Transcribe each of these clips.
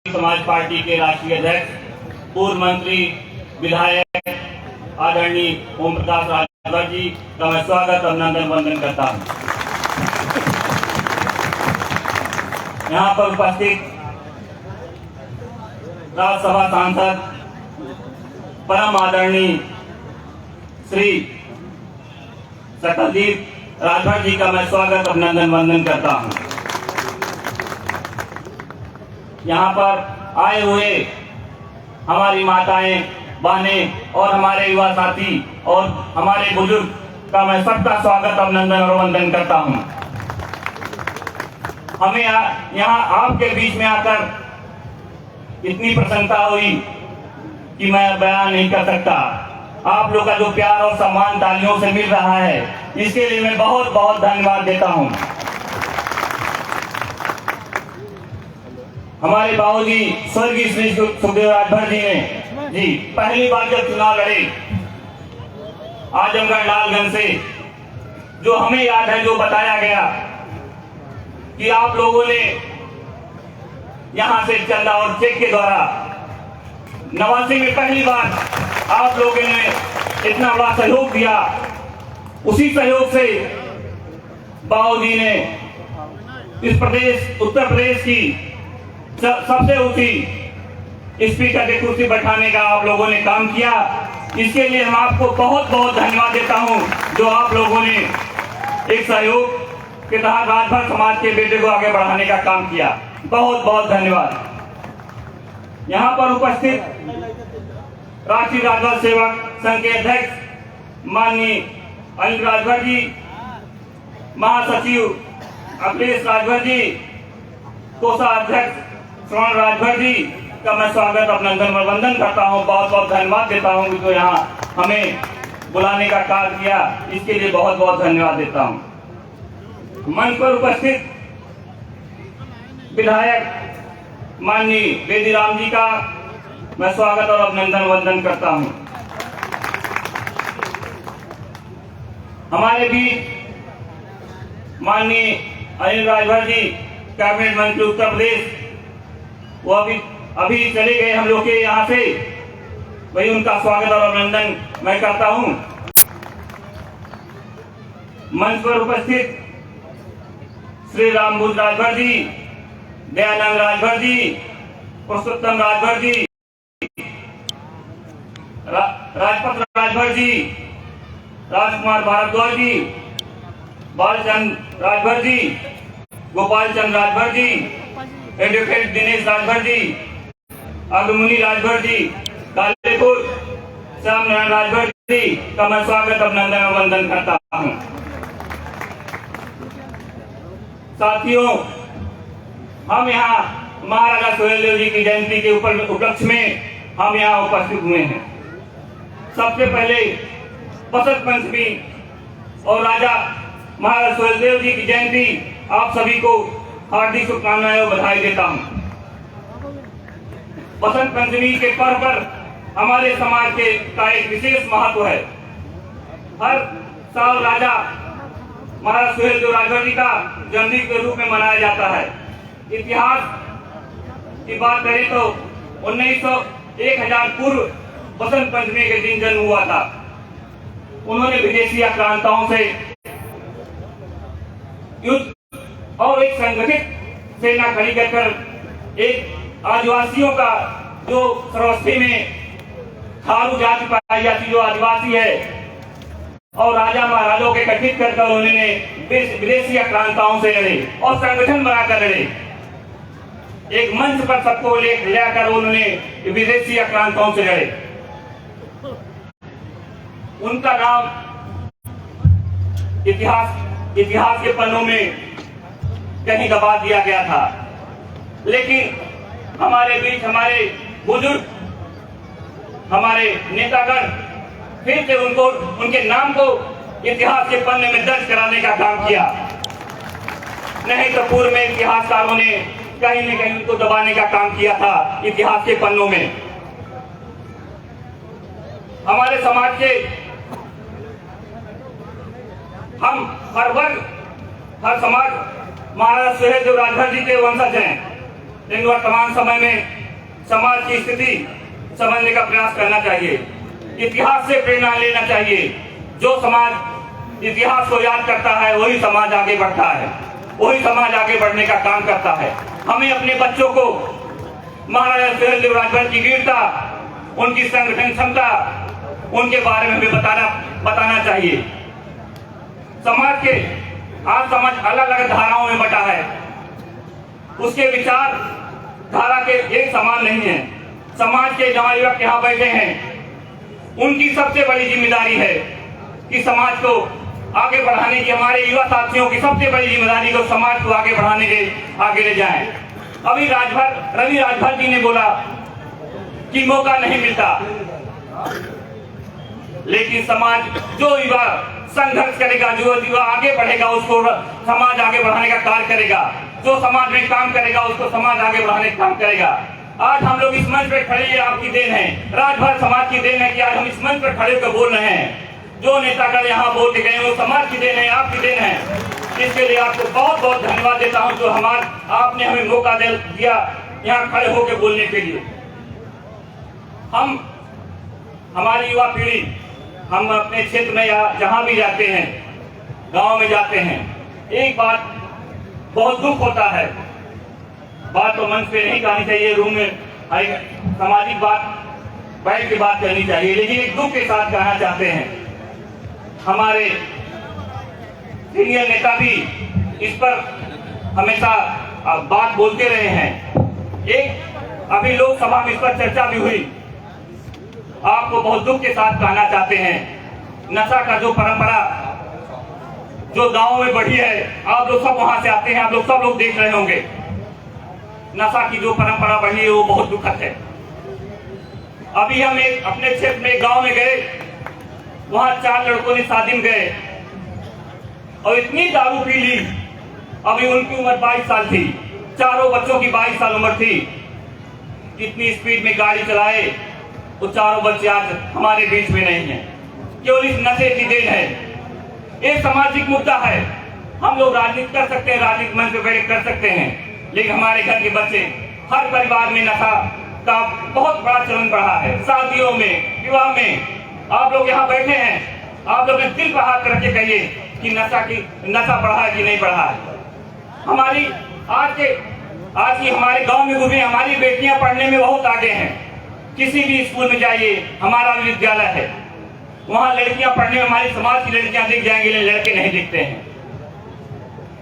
समाज पार्टी के राष्ट्रीय अध्यक्ष, पूर्व मंत्री, विधायक आदरणीय ओम प्रकाश राजभर जी का मैं स्वागत अभिनंदन वंदन करता हूं। यहाँ पर उपस्थित राज्यसभा सांसद परम आदरणीय श्री सकलदीप राजभर जी का मैं स्वागत अभिनंदन वंदन करता हूं। यहाँ पर आए हुए हमारी माताएं, बहनें और हमारे युवा साथी और हमारे बुजुर्ग का मैं सबका स्वागत अभिनंदन और वंदन करता हूं। हमें यहाँ आपके बीच में आकर इतनी प्रसन्नता हुई कि मैं बयान नहीं कर सकता। आप लोग का जो प्यार और सम्मान तालियों से मिल रहा है, इसके लिए मैं बहुत बहुत धन्यवाद देता हूं। हमारे बाबूजी स्वर्गीय श्री सुखदेव राजभर जी ने पहली बार जब चुनाव लड़े आजमगढ़ लालगंज से, जो हमें याद है, जो बताया गया कि आप लोगों ने यहां से चंदा और चेक के द्वारा 89 में पहली बार आप लोगों ने इतना बड़ा सहयोग दिया। उसी सहयोग से बाबूजी ने इस प्रदेश उत्तर प्रदेश की सबसे ऊंची स्पीकर की कुर्सी बैठाने का आप लोगों ने काम किया। इसके लिए हम आपको बहुत बहुत धन्यवाद देता हूं, जो आप लोगों ने एक सहयोग के तहत राजभर समाज के बेटे को आगे बढ़ाने का काम किया। बहुत बहुत धन्यवाद। यहाँ पर उपस्थित राष्ट्रीय राजभर सेवक संघ के अध्यक्ष माननीय अनिल राजभर जी, महासचिव अखिलेश राजभर जी, कोषाध्यक्ष श्रवण राजभर जी का मैं स्वागत अभिनंदन और वंदन करता हूं। बहुत बहुत धन्यवाद देता हूं जो यहाँ हमें बुलाने का कार्य किया, इसके लिए बहुत बहुत धन्यवाद देता हूं। मंच पर उपस्थित विधायक माननीय बेदीराम जी का मैं स्वागत और अभिनंदन वंदन करता हूं। हमारे भी माननीय अनिल राजभर जी कैबिनेट मंत्री उत्तर प्रदेश, वो अभी चले गए हम लोग के यहाँ से, वही उनका स्वागत और अभिनंदन मैं करता हूं। मंच पर उपस्थित श्री रामबुज राजभर जी, दयानंद राजभर जी, पुरुषोत्तम राजभर जी, राजपत्र राजभर जी, राजकुमार भारद्वाज जी, बालचंद राजभर जी, गोपाल चंद राजभर जी, एडवोकेट दिनेश राजभर जी, अग्रमुनि राजभर जी, कालेपुर श्याम नारायण राजभर जी का मैं स्वागत अभिनंदन और वंदन करता हूं। साथियों, हम यहाँ महाराजा सुहेलदेव जी की जयंती के उपलक्ष्य में हम यहाँ उपस्थित हुए हैं। सबसे पहले बसंत पंचमी और राजा महाराजा सुहेलदेव जी की जयंती आप सभी को हार्दिक शुभकामनाएं और बधाई देता हूं। बसंत पंचमी के पर्व पर हमारे समाज के का एक विशेष महत्व है। हर साल राजा महाराजा सुहेलदेव राजभर जी का जन्मदिन के रूप में मनाया जाता है। इतिहास की बात करें तो 1000 पूर्व बसंत पंचमी के दिन जन्म हुआ था। उन्होंने विदेशी आक्रांताओं से युद्ध और एक संगठित सेना खड़ी कर एक आदिवासियों का, जो सर्वस्वी में थारू जाति पाई जाती, जो आदिवासी है, और राजा महाराजों के गठित कर उन्होंने विदेशी आक्रांताओं से लड़े और संगठन बनाकर लड़े। एक मंच पर सबको लेकर उन्होंने विदेशी आक्रांताओं से लड़े। उनका नाम इतिहास के पन्नों में कहीं दबा दिया गया था, लेकिन हमारे बीच हमारे बुजुर्ग, हमारे नेतागण फिर से उनके नाम को इतिहास के पन्ने में दर्ज कराने का काम किया। नहीं तो पूर्व में इतिहासकारों ने कहीं न कहीं उनको दबाने का काम किया था इतिहास के पन्नों में। हमारे समाज के हम हर वर्ग, हर समाज महाराजा सुहेलदेव राजभर जी के वंशज हैं, इन वर्तमान समय में समाज की स्थिति समझने का प्रयास करना चाहिए। इतिहास से प्रेरणा लेना चाहिए। जो समाज इतिहास को याद करता है वही समाज आगे बढ़ता है, वही समाज आगे बढ़ने का काम करता है। हमें अपने बच्चों को महाराजा सुहेलदेव राजभर की वीरता, उनकी संगठन क्षमता, उनके बारे में हमें बताना चाहिए। समाज के आज समाज अलग अलग धाराओं में बटा है, उसके विचार धारा के एक समान नहीं है। समाज के जहां युवक यहाँ बैठे हैं, उनकी सबसे बड़ी जिम्मेदारी है कि समाज को आगे बढ़ाने की, हमारे युवा साथियों की सबसे बड़ी जिम्मेदारी को समाज को आगे बढ़ाने के आगे ले जाएं। अभी रवि राजभर जी ने बोला कि मौका नहीं मिलता, लेकिन समाज जो युवा संघर्ष करेगा, जो युवा आगे बढ़ेगा, उसको समाज आगे बढ़ाने का कार्य करेगा। जो समाज में काम करेगा उसको समाज आगे बढ़ाने का काम करेगा। आज हम लोग इस मंच पर खड़े, ये आपकी देन है, राजभर समाज की देन है कि आज हम इस मंच पर खड़े होकर बोल रहे हैं। जो नेतागण यहाँ बोल के गए वो समाज की देन है, आपकी देन है। इसके लिए आपको बहुत बहुत धन्यवाद देता हूँ जो आपने हमें मौका दिया यहाँ खड़े होकर बोलने के लिए। हमारी युवा पीढ़ी, हम अपने क्षेत्र में या जहाँ भी जाते हैं, गाँव में जाते हैं, एक बात बहुत दुख होता है, बात तो मंच पे नहीं कहनी चाहिए, रूम में सामाजिक बात बैठ के बात करनी चाहिए, लेकिन एक दुख के साथ कहना चाहते हैं। हमारे सीनियर नेता भी इस पर हमेशा बात बोलते रहे हैं। एक अभी लोकसभा में इस पर चर्चा भी हुई। आपको बहुत दुख के साथ कहना चाहते हैं, नशा का जो परंपरा जो गांव में बढ़ी है, आप लोग सब वहां से आते हैं, आप लोग सब लोग देख रहे होंगे। नशा की जो परंपरा बढ़ी है वो बहुत दुखद है। अभी हम एक अपने क्षेत्र में गांव में गए, वहां 4 लड़कों ने शादी में गए और इतनी दारू पी ली। अभी उनकी उम्र 22 साल थी, चारों बच्चों की 22 साल उम्र थी। इतनी स्पीड में गाड़ी चलाए, वो चारों बच्चे आज हमारे बीच में नहीं है, केवल इस नशे की देन है। एक सामाजिक मुद्दा है, हम लोग राजनीति कर सकते हैं, राजनीतिक मंच पर बैठ कर सकते हैं, लेकिन हमारे घर के बच्चे, हर परिवार में नशा का बहुत बड़ा चलन बढ़ा है। शादियों में, विवाह में, आप लोग यहाँ बैठे हैं, आप लोग दिल पर हाथ रख के कहिए कि नशा बढ़ा है कि नहीं बढ़ा है। हमारी आज की हमारे गांव में गुजरे, हमारी बेटियां पढ़ने में बहुत आगे हैं। किसी भी स्कूल में जाइए, हमारा विद्यालय है, वहां लड़कियां पढ़ने में, हमारी समाज की लड़कियां दिख जाएंगी, लेकिन लड़के नहीं दिखते हैं।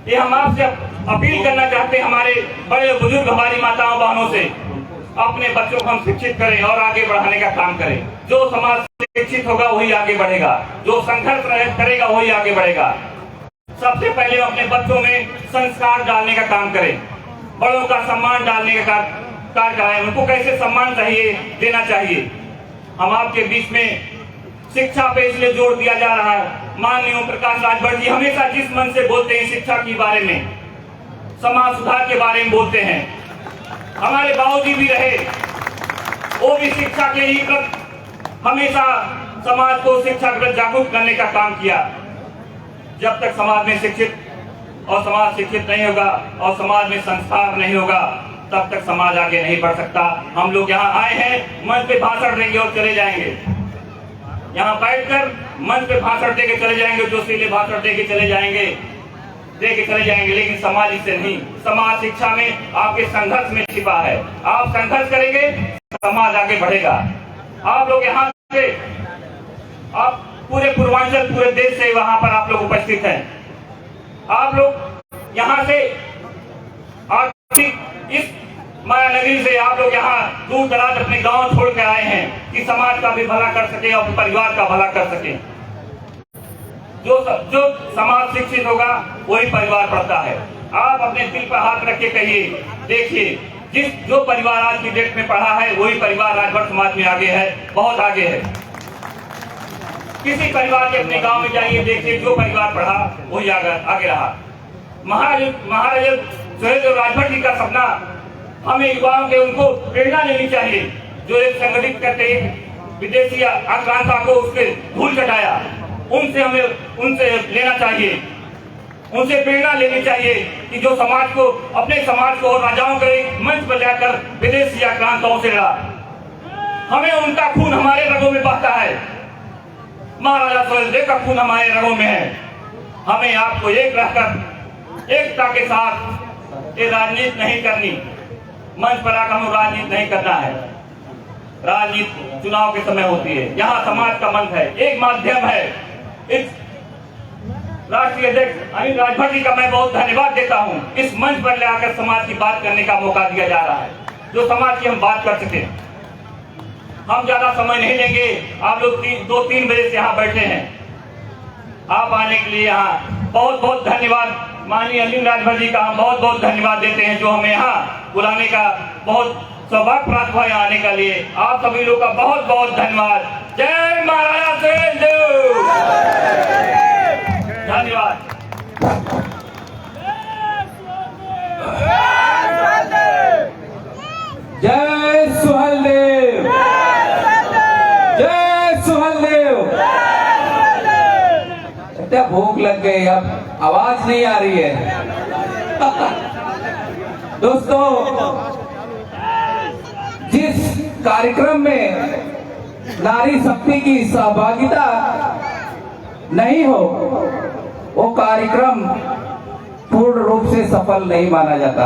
ये हम आपसे अपील करना चाहते हैं, हमारे बड़े बुजुर्ग, हमारी माताओं बहनों से, अपने बच्चों को हम शिक्षित करें और आगे बढ़ाने का काम करें। जो समाज शिक्षित होगा वही आगे बढ़ेगा, जो संघर्ष करेगा वही आगे बढ़ेगा। सबसे पहले अपने बच्चों में संस्कार डालने का काम करें, बड़ों का सम्मान डालने का कार्य कराएं, उनको कैसे सम्मान चाहिए देना चाहिए। हम आपके बीच में शिक्षा पे इसलिए जोर दिया जा रहा है। माननीय ओम प्रकाश राजभर जी हमेशा जिस मन से बोलते हैं, शिक्षा के बारे में, समाज सुधार के बारे में बोलते हैं। हमारे बाबूजी भी रहे, वो भी शिक्षा के लिए हमेशा समाज को शिक्षा के जागरूक करने का काम किया। जब तक समाज में शिक्षित और समाज शिक्षित नहीं होगा और समाज में संस्कार नहीं होगा, तब तक समाज आगे नहीं बढ़ सकता। हम लोग यहाँ आए हैं, मंच पे भाषण देंगे और चले जाएंगे। यहाँ बैठकर मंच पे भाषण देके चले जाएंगे, जोशीले भाषण देके चले जाएंगे, लेकिन समाज इससे नहीं। समाज शिक्षा में आपके संघर्ष में छिपा है। आप संघर्ष करेंगे, समाज आगे बढ़ेगा। आप लोग यहाँ से, आप पूरे पूर्वांचल, पूरे देश से वहां पर आप लोग उपस्थित हैं। आप लोग यहाँ से इस माया नगरी से आप लोग यहाँ दूर दराज अपने गांव छोड़ कर आए हैं कि समाज का भी भला कर सके और परिवार का भला कर सके। जो समाज शिक्षित होगा वही परिवार बढ़ता है। आप अपने दिल पर हाथ रख के कहिए, देखिए जो परिवार आज की डेट में पढ़ा है वही परिवार राजभर समाज में आगे है, बहुत आगे है। किसी परिवार के अपने गांव में जाइए, देखिए जो परिवार पढ़ा वही आगे रहा। महाराजा सुहेलदेव राजभर जी का सपना हमें युवाओं के, उनको प्रेरणा लेनी चाहिए, जो एक संगठित करके विदेशी आकांक्षा को उसके धूल चटाया, उनसे लेना चाहिए। उनसे प्रेरणा लेनी चाहिए कि जो समाज को, अपने समाज को और राजाओं के एक मंच पर लाकर विदेशी आक्रांताओं से लड़ा। हमें उनका खून हमारे रगों में बहता है, महाराजा सुहेलदेव का खून हमारे रगों में है। हमें आपको एक रहकर एकता के साथ ये राजनीति नहीं करनी, मंच पर आकर हमें राजनीति नहीं करना है। राजनीति चुनाव के समय होती है, यहाँ समाज का मंच है, एक माध्यम है। इस राष्ट्रीय अध्यक्ष अनिल राजभर जी का मैं बहुत धन्यवाद देता हूँ। इस मंच पर लाकर समाज की बात करने का मौका दिया जा रहा है, जो समाज की हम बात कर सके। हम ज्यादा समय नहीं लेंगे, आप लोग 2-3 बजे से यहाँ बैठे हैं। आप आने के लिए यहाँ बहुत बहुत धन्यवाद। माननीय अनिल राजभर जी का हम बहुत बहुत धन्यवाद देते हैं, जो हमें यहाँ बुलाने का बहुत सौभाग्य प्राप्त हुआ यहाँ आने का लिए। आप सभी लोग का बहुत बहुत धन्यवाद। जय महाराजा सुहेलदेव। धन्यवाद। जय सुहेलदेव, जय सुहेलदेव। क्या भूख लग गई, अब आवाज नहीं आ रही है। दोस्तों, जिस कार्यक्रम में नारी शक्ति की सहभागिता नहीं हो, वो कार्यक्रम पूर्ण रूप से सफल नहीं माना जाता।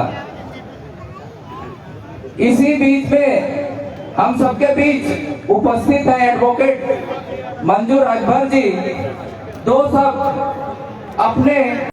इसी बीच में हम सबके बीच उपस्थित हैं एडवोकेट मंजू राजभर जी। दो सब अपने